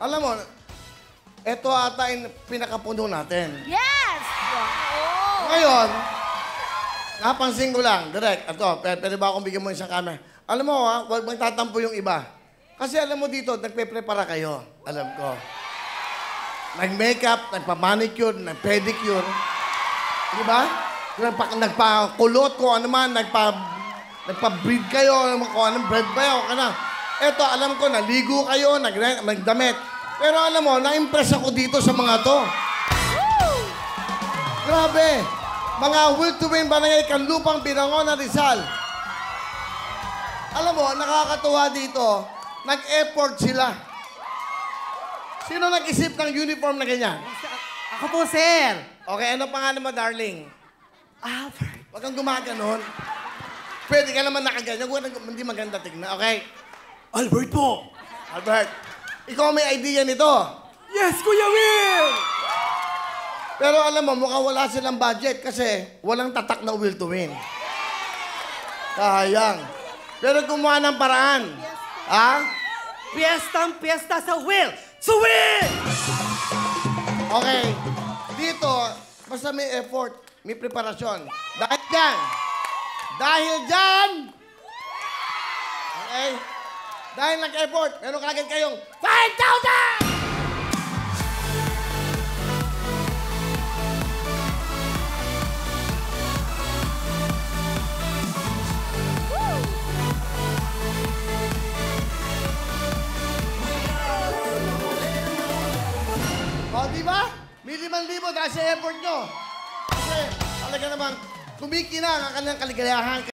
Alam mo, ito ata yung pinakapuno natin. Yes! Wow! Ngayon, napansin ko lang, direct, ito, pwede ba akong bigyan mo isang camera? Alam mo, ha, huwag magtatampo yung iba. Kasi alam mo dito, nagpe-prepara kayo. Alam ko. Nag-makeup, nagpa-manicure, nag-pedicure. Di ba? Nagpa-kulot ko, ano man, nagpa-breed kayo, kung anong bread ba yun, Eto, alam ko, naligo kayo, nagdamit. Pero alam mo, na-impress ako dito sa mga to. Woo! Grabe! Mga will to win barangay Kanlupang Binangonan Rizal. Alam mo, nakakatuwa dito, nag-effort sila. Sino nag-isip ng uniform na ganyan? Ako po, sir. Okay, ano pangalan mo, darling? Albert. Huwag kang gumaganon. Pwede ka naman nakaganyan, hindi maganda tignan, okay? Albert po. Albert, ikaw may idea nito. Yes, Kuya Will! Pero alam mo, mukhang wala silang budget kasi walang tatak na will to win. Sayang. Pero gumawa ng paraan. Ha? Piyestang piyesta sa Will! To win! Okay. Dito, basta may effort, may preparasyon. Dahil dyan, okay? Dahil nag-effort, meron kagad kayong 5,000! O, di ba? May 5,000 dahil sa effort nyo. Kasi, talaga naman, kumikinang ang kanyang kaligayahan.